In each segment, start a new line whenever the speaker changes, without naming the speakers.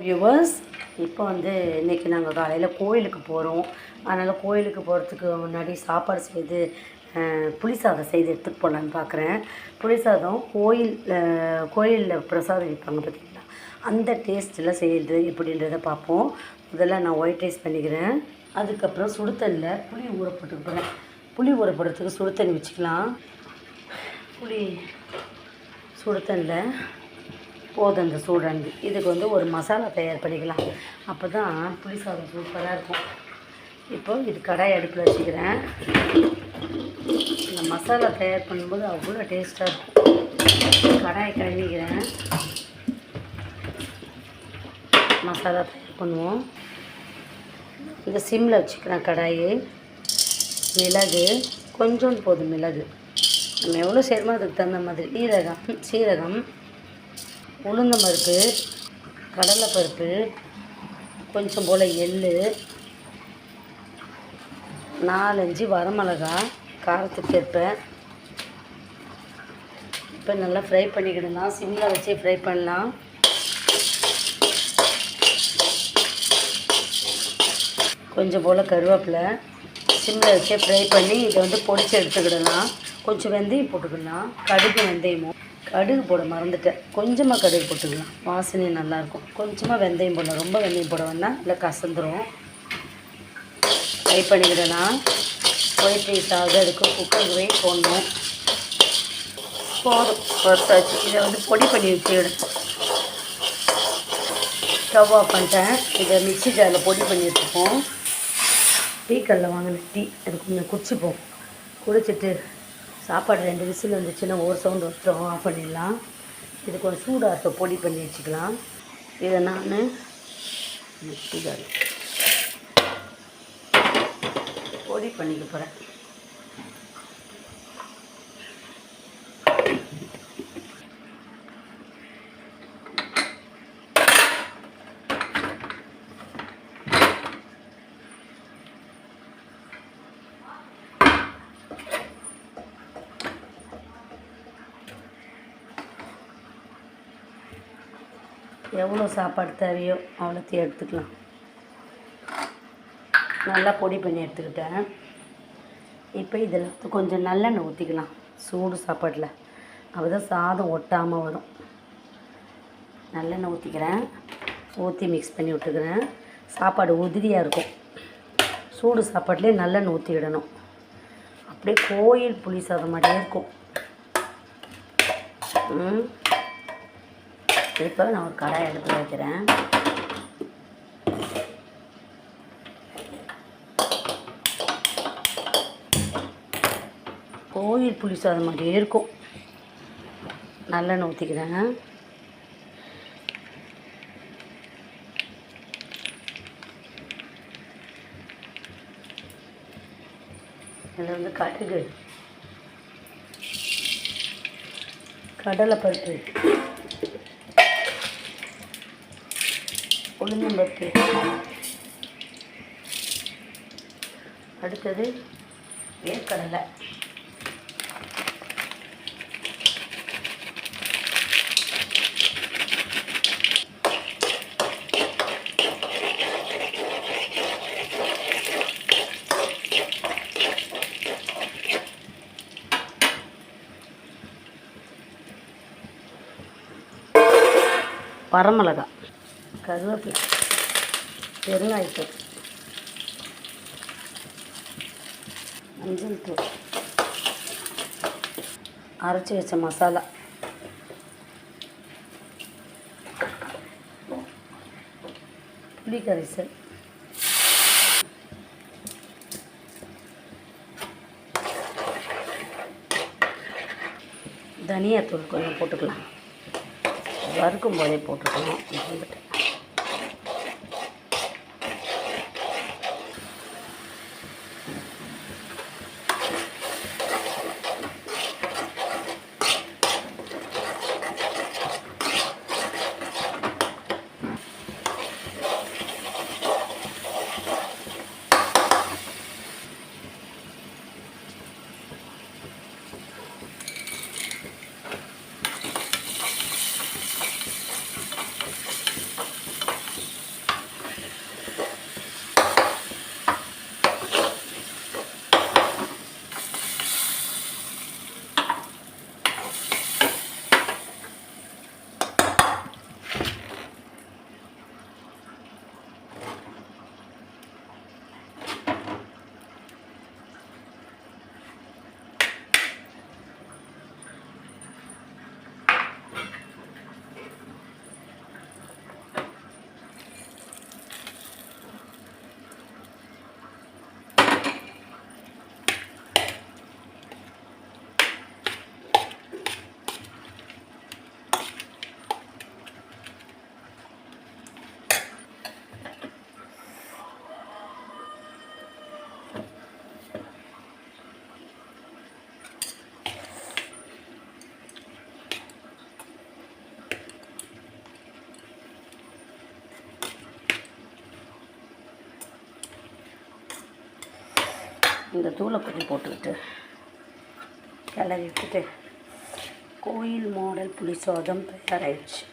Viewers, இப்போ இன்றைக்கி நாங்கள் காலையில் கோயிலுக்கு போகிறோம். அதனால் கோயிலுக்கு போகிறதுக்கு முன்னாடி சாப்பாடு செய்து புளி சாதம் செய்து எடுத்துகிட்டு போகலான்னு பார்க்குறேன். புளி சாதம் கோயிலில் பிரசாதம் வைப்பாங்க பார்த்திங்களா, அந்த டேஸ்ட்டில் செய்யுது எப்படின்றத பார்ப்போம். முதல்ல நான் ஒயிட் ரைஸ் பண்ணிக்கிறேன். அதுக்கப்புறம் சுடு தண்ணியில் புளி ஊற போட்டுக்க போகிறேன். புளி ஊற போடுறதுக்கு சுடு தண்ணி வச்சுக்கலாம். புளி சுடு தண்ணியில் போதும் அந்த சூடானது. இதுக்கு ஒரு மசாலா தயார் பண்ணிக்கலாம். அப்போ தான் புளி சாதம் சூப்பராக இருக்கும். இப்போ இது கடாய் அடுப்பில் வச்சுக்கிறேன். இந்த மசாலா தயார் பண்ணும்போது அவ்வளோ டேஸ்ட்டாக இருக்கும். கடாயை கழுவிக்கிறேன். மசாலா தயார் பண்ணுவோம். இந்த சிம்மில் வச்சுக்கிறேன் கடாயி. மிளகு கொஞ்சோண்டு போதும். மிளகு நம்ம எவ்வளோ செய்கிறோமோ அதுக்கு தகுந்த மாதிரி. சீரகம், உளுந்தம்பருப்பு, கடலைப்பருப்பு, கொஞ்சம் போல் எள், 4-5 வரமிளகா காரத்துக்கு ஏற்ப. இப்போ நல்லா ஃப்ரை பண்ணிக்கிடலாம். சிம்மில் வச்சே ஃப்ரை பண்ணலாம். கொஞ்சம் போல் கருவேப்பிலை சிம்மில் வச்சே ஃப்ரை பண்ணி இதை பொடிச்சு எடுத்துக்கிடலாம். கொஞ்சம் வெந்தயம் போட்டுக்கலாம். வெந்தயமும் கடுகு போட மறந்துட்டேன். கொஞ்சமாக கடுகு போட்டுக்கலாம், வாசனை நல்லாயிருக்கும். கொஞ்சமாக வெந்தயம் போடலாம். ரொம்ப வெந்தயம் போட வேணால் இல்லை, கசந்துடும். ஃப்ரை பண்ணிக்கிட்டேன்னா ஒயிட் ரைஸ் ஆகுது. அதுக்கு குக்கர் வே போடணும். போதும், பொறுத்தாச்சு. இதை பொடி பண்ணி வச்சுக்கிடு. ஸ்டவ் ஆஃப் பண்ணிட்டேன். இதை மிக்ஸி ஜாரில் பொடி பண்ணி வச்சுப்போம். டீ கல்லில் வாங்கின டீ அது கொஞ்சம் குடிச்சிப்போம். குடிச்சிட்டு சாப்பாடு 2 விசில் வந்துச்சுன்னா ஒரு சவுண்டு வச்சுட்டோம், ஆஃப் பண்ணிடலாம். இது கொஞ்சம் சூடாக இருக்க பொடி பண்ணி வச்சுக்கலாம். இதை நான் மிக்ஸி ஜாரில் பொடி பண்ணிக்க போகிறேன். எவ்வளோ சாப்பாடு தேவையோ அவ்வளோத்தையும் எடுத்துக்கலாம். நல்லா பொடி பண்ணி எடுத்துக்கிட்டேன். இப்போ இதில் கொஞ்சம் நல்லெண்ணெய் ஊற்றிக்கலாம் சூடு சாப்பாட்டில். அப்போ தான் சாதம் ஒட்டாமல் வரும். நல்லெண்ணெய் ஊற்றிக்கிறேன். ஊற்றி மிக்ஸ் பண்ணி விட்டுக்கிறேன். சாப்பாடு உதிரியாக இருக்கும். சூடு சாப்பாட்டிலே நல்லெண்ணெய் ஊற்றிக்கிடணும். அப்படியே கோயில் புளி சாதம் மாதிரியே இருக்கும். இப்போ நான் ஒரு கடாய் அடுப்பில் வைக்கிறேன். கோயில் புளி சாதம் மாதிரியே இருக்கும். நல்லெண்ணெய் ஊற்றிக்கிறேன். இதில் கடுகு, கடலைப்பருப்பு, உளுந்தம்பருப்பு, அடுத்தது வேர்க்கடலை, வரமிளகா, கருவேப்பிலை, பெருங்காயத்தூள், மஞ்சள் தூள், அரைச்சி வச்ச மசாலா, புளி கரைசல், தனியாத்தூள் கொஞ்சம் போட்டுக்கலாம். வறுக்கும் போதே போட்டுக்கலாம். இந்த தூளை கொஞ்சம் போட்டுக்கிட்டு கிளறி விட்டுட்டு கோயில் மாடல் புளி சாதம் தயாராகிடுச்சு.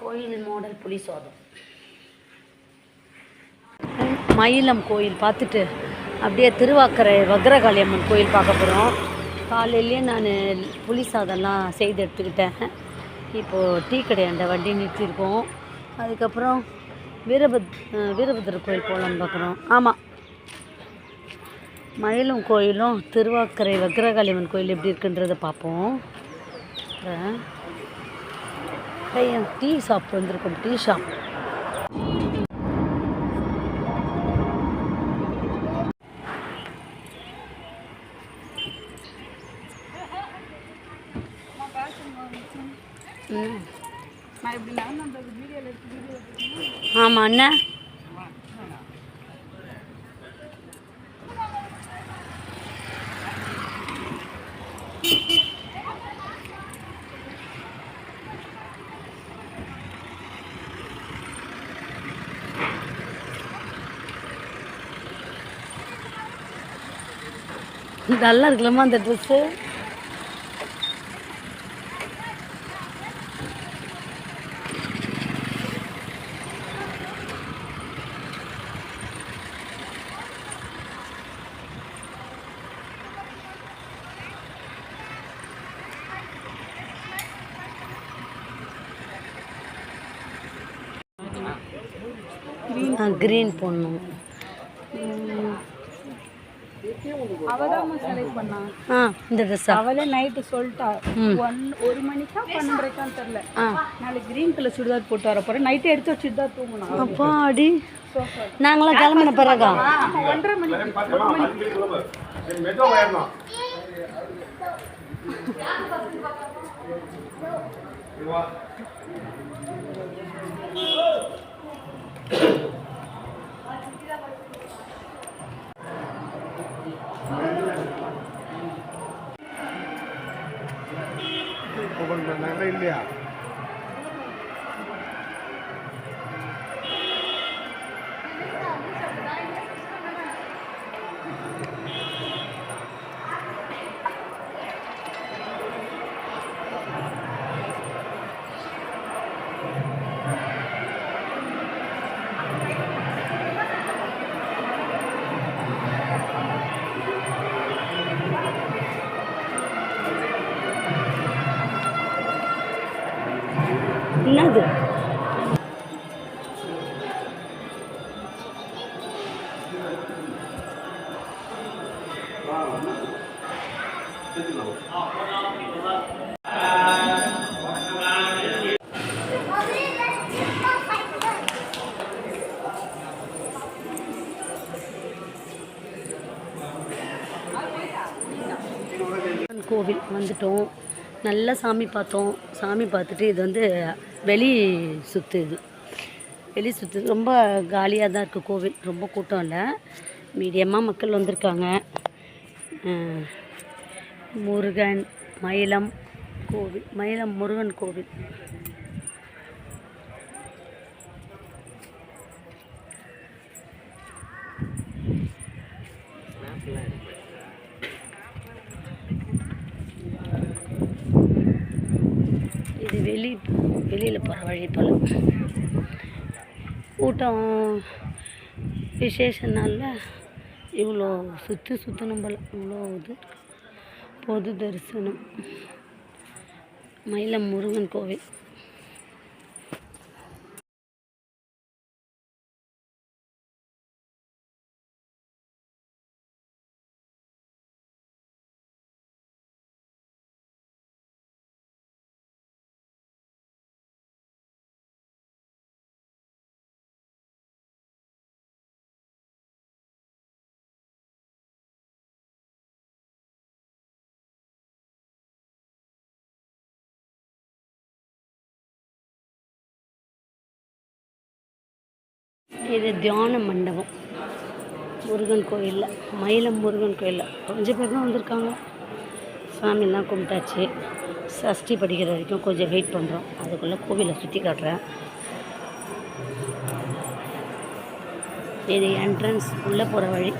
கோயில் மாடல் புளி சாதம். மயிலம் கோயில் பார்த்துட்டு அப்படியே திருவாக்கரை வக்ரகாளி அம்மன் கோயில் பார்க்க போகிறோம். காலையிலேயே நான் புளி சாதம்லாம் செய்து எடுத்துக்கிட்டேன். இப்போது டீ கடையாண்ட வண்டி நிறுத்தியிருக்கோம். அதுக்கப்புறம் வீரபத்ரர் கோயில் போகலான்னு பார்க்குறோம். ஆமாம், மயிலம் கோயிலும் திருவாக்கரை வக்ரகாளி அம்மன் கோயில் எப்படி இருக்குன்றதை பார்ப்போம். டீ ஷாப் வந்திருக்கோம். டீ ஷாப் ஆமாம் அண்ணா. நல்லா இருக்கலாமா அந்த ட்ரெஸ்ஸு? க்ரீன் போடணும். இந்த ட்ரெஸ் அவளே நைட்டு சொல்லிட்டா 1 மணிக்கா 12:30 தெரியல. நாளைக்கு க்ரீன் கலர் சுடிதார் போட்டு வர போகிறேன். நைட்டு எடுத்து வச்சுட்டு தான் தூங்கணும். அப்பா அடி நாங்களாம் கிளம்பின பிறகா 1:30 மணிக்கு இல்லையா? என்னது? கோவில் வந்துட்டோம். நல்லா சாமி பார்த்தோம். சாமி பார்த்துட்டு இது வந்து வெளி சுற்று. இது வெளி சுற்று ரொம்ப காலியாக தான் இருக்குது கோவில். ரொம்ப கூட்டம் இல்லை, மீடியமாக மக்கள் வந்திருக்காங்க. முருகன் மயிலம் கோவில், மயிலம் முருகன் கோவில். இது வெளியில் போகிற வழி போல். கூட்டம் விசேஷ நாளில் இவ்வளோ சுற்றணும் போல். இவ்வளோ இது பொது தரிசனம். மயிலம் முருகன் கோவில். இது தியான மண்டபம். முருகன் கோயிலில், மயிலம் முருகன் கோயிலில் கொஞ்சம் பேர் தான் வந்திருக்காங்க. சாமிலாம் கும்பிட்டாச்சு. சஷ்டி படிக்கிற வரைக்கும் கொஞ்சம் வெயிட் பண்ணுறோம். அதுக்குள்ளே கோவிலை சுற்றி காட்டுறேன். இது என்ட்ரன்ஸ், உள்ளே போகிற வழி.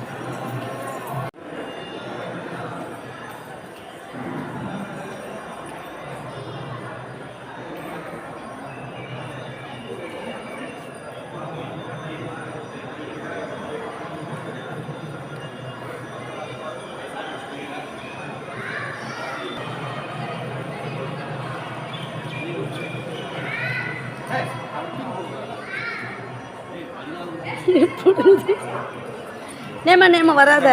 நேமா நேமா வராத.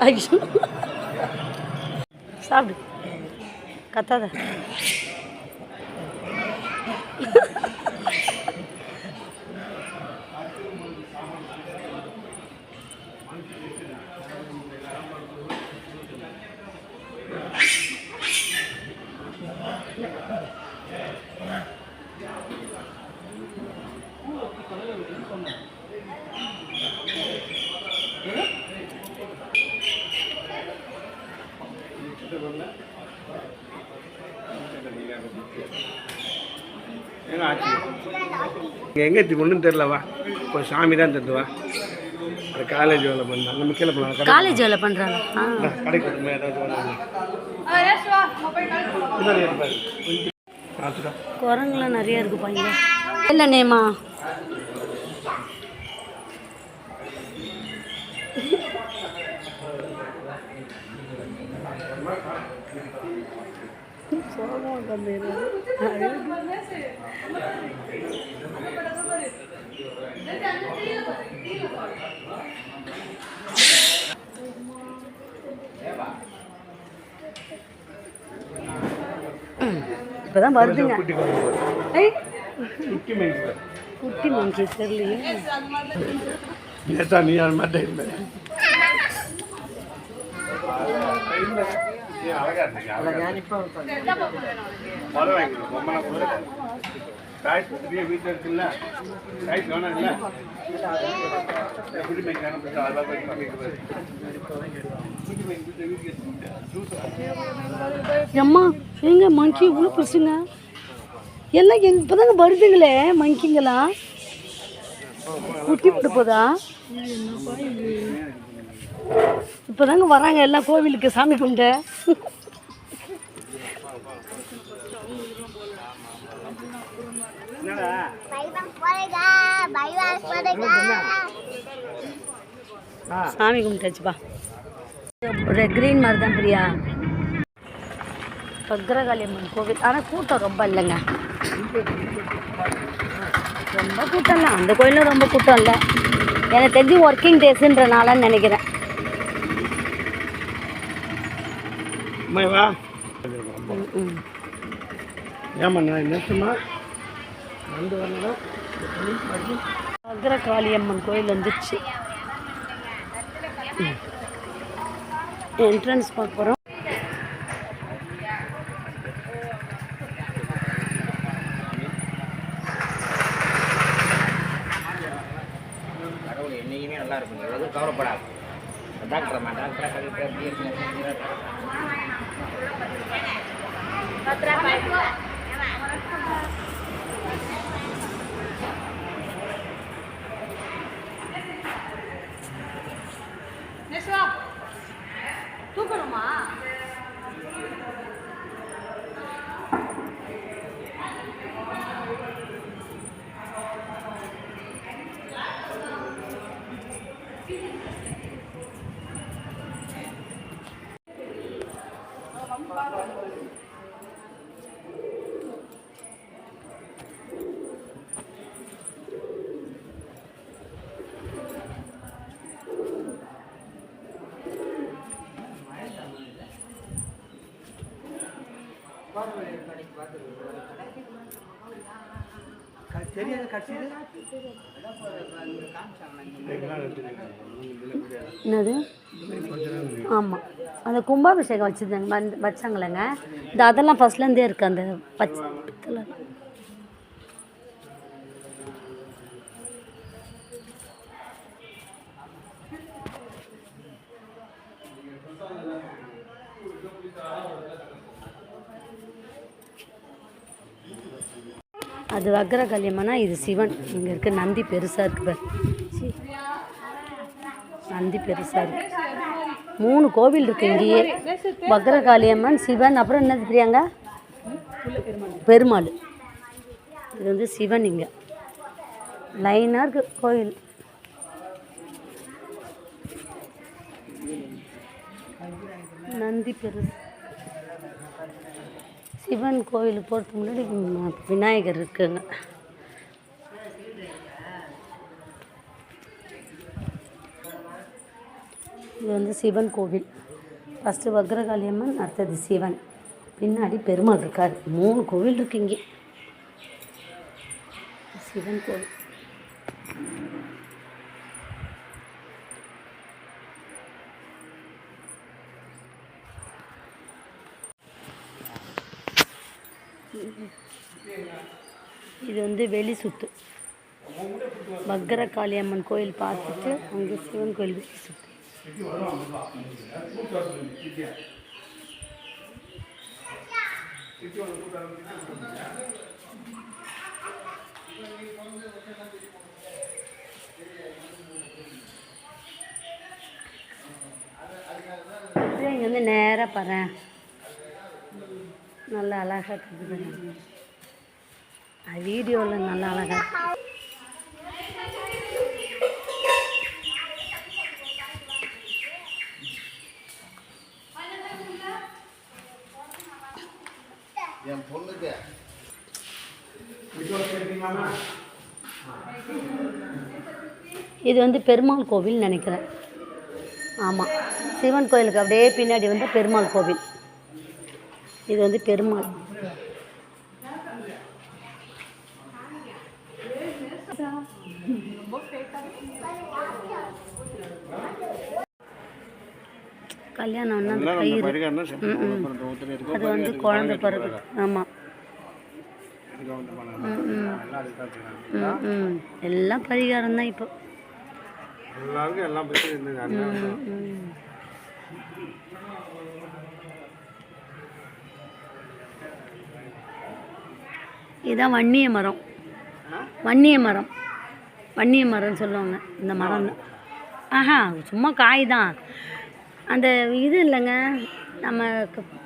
ஐயோ சாப்பிடு, கத்தாத.
எங்கே ஒன்றும் தெரிலவா, இப்போ சாமி தான் தருவா. அது காலேஜ் வேலை பண்ணாங்க, நம்ம கீழே போனாங்க.
காலேஜ் வேலை பண்ணுறாங்க.
கடைக்கு
குரங்குலாம் நிறைய இருக்கு பாங்க. இல்லை நேமா இப்பதான் வருதுங்க. குட்டி மங்கி தெரியலையே.
நீ அது மாதிரி வீட்டில் இருக்குல்ல, வேணாம் இல்லை
அம்மா எங்க மங்கி இவ்வளோ பெருசுங்க. எல்லாம் இப்போதாங்க வருதுங்களே மங்கிங்களா. குட்டி போட்டு போதா? இப்போதாங்க வராங்க எல்லாம் கோவிலுக்கு சாமி கும்பிட்டு. சாமி கும்பிட்டாச்சுப்பா. ஒரு க்ரீன் மாதிரி தான் பிரியா. பத்ரகாளி அம்மன் கோவில். ஆனால் கூட்டம் ரொம்ப இல்லைங்க, ரொம்ப கூட்டம் இல்லை. அந்த கோயிலும் ரொம்ப கூட்டம் இல்லை. எனக்கு தெரிஞ்சு ஒர்க்கிங் டேஸுன்றனாலன்னு நினைக்கிறேன். பத்ரகாளி அம்மன் கோயில் வந்துச்சு. என்ட்ரன்ஸ் பார்க்க போகிறோம்.
என்னைக்குமே நல்லா இருக்கும், எதுவும் கவலைப்படாது. டாக்டர்
தூக்கணுமா? என்னது? ஆமாம், அந்த கும்பாபிஷேகம் வச்சாங்களேங்க. இந்த அதெல்லாம் ஃபர்ஸ்ட்லேருந்தே இருக்குது. அந்த பச்சை பித்தளை அது வக்ரகாளியம்மனா, இது சிவன். இங்கே இருக்க நந்தி பெருசாக இருக்கு பாரு. சீ. நந்தி பெருசாக இருக்கு. 3 கோவில் இருக்குது இங்கேயே. வக்ரகாளியம்மன், சிவன், அப்புறம் என்னது பிரியாங்க? பெருமாள். இது வந்து சிவன். இங்கே லைனாக இருக்குது கோயில். நந்தி பெருசு. சிவன் கோயிலுக்கு போகிறதுக்கு முன்னாடி விநாயகர் இருக்குங்க. இது வந்து சிவன் கோவில். ஃபஸ்ட்டு வக்ரகாளியம்மன், அடுத்தது சிவன், பின்னாடி பெருமாள் இருக்கார். 3 கோவில் இருக்கு இங்கே. சிவன் கோவில். இது வந்து வெளி சுத்து. வக்ரகாளியம்மன் கோயில் பார்த்துட்டு அங்கே சிவன் கோயில் வெளி சுத்து. இங்கே வந்து நேராக பாரு, நல்லா அழகாக இருக்குது. அது வீடியோவில் நல்லா அழகாக இருக்கு.
என் பொண்ணுக்கு
இது வந்து பெருமாள் கோவில் நினைக்கிறேன். ஆமாம், சிவன் கோயிலுக்கு அப்படியே பின்னாடி வந்து பெருமாள் கோவில். இது வந்து பெருமாள். கல்யாணம் அந்த கயிறு. அது வந்து குழந்தை பிறகு. ஆமாம். எல்லாம் பரிகாரம் தான் இப்போ. இதுதான் வன்னிய மரம். வன்னிய மரம், வன்னிய மரம்னு சொல்லுவாங்க இந்த மரம். ஆஹா, சும்மா காய் தான். அந்த இது இல்லைங்க, நம்ம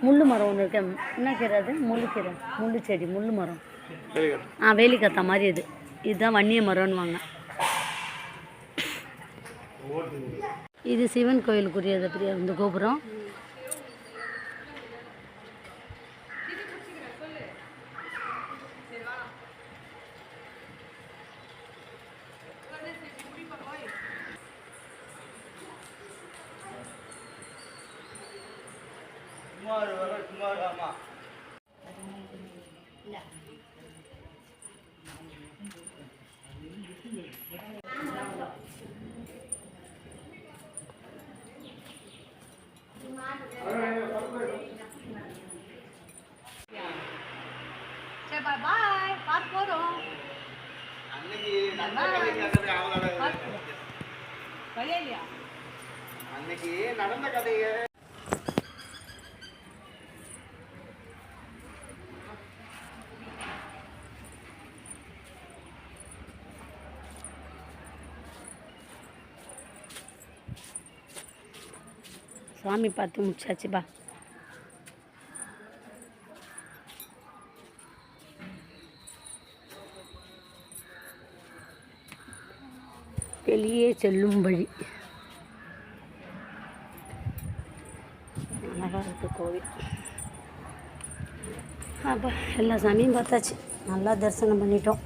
முள்ளு மரம் ஒன்று இருக்கு. என்ன கீரை அது? முள்ளுக்கீரை, முள்ளு செடி, முள்ளு மரம். வேலிக்கத்தா மாதிரி இது. இதுதான் வன்னிய மரம்னுவாங்க. இது சிவன் கோயிலுக்குரியது. அப்படியே இந்த கோபுரம்.
அன்னைக்கு நடந்த கதையை
சாமி பார்த்து முடிச்சாச்சுப்பா. வெளியே செல்லும் வழி. அழகாக இருக்கு கோவில். அப்போ எல்லா சாமியும் பார்த்தாச்சு. நல்லா தரிசனம் பண்ணிட்டோம்.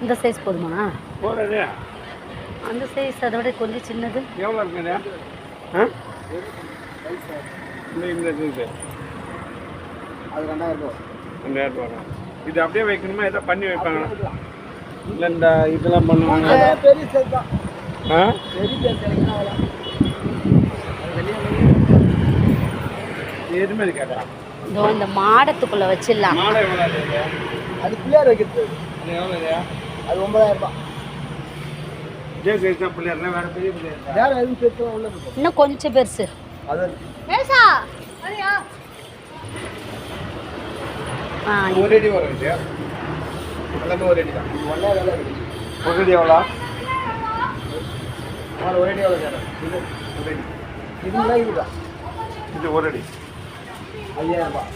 இந்த சைஸ் போதுமா?
போகிறது
அந்த சைஸ் அதை விட கொஞ்சம் சின்னது.
எவ்வளோ இருக்குங்க? இந்த இது
அது 2000 ரூபா.
2000 ரூபா. இது அப்படியே வைக்கணுமா? எதாவது பண்ணி வைப்பாங்க? இல்லை இந்த இதெல்லாம் பண்ணுவாங்க.
பெரிய சைஸ் தான்.
பெரிய எதுவுமே கேட்டா
இதோ இந்த மாடத்துக்குள்ளே வச்சிடலாம்.
மாடை எவ்வளோ?
அது பிள்ளையார் வைக்கிறது.
அது எவ்வளோ இல்லையா?
அது 9000 ரூபா.
இதே சைஸ் தான் பிள்ளையார். வேறு பெரிய பிள்ளையார்
வேறு எதுவும் சேர்த்து உள்ள
இன்னும் கொஞ்சம் பெருசு.
அது
பேசா ஆ
ஒரு அடி வரும் இது எல்லாமே ஒரு அடி தான்.
இது ஒன்றே வேலை இருக்குது.
ஒரு அடி எவ்வளோ?
ஒரு அடி எவ்வளோ சார்?
இது ஒரு அடி.
இதுலாம் இருக்குதா?
இது ஒரு அடி
5000 ரூபாய்.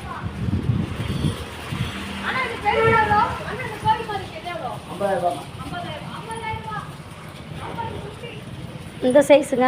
50,000 ரூபாய்.
இந்த சைஸுங்க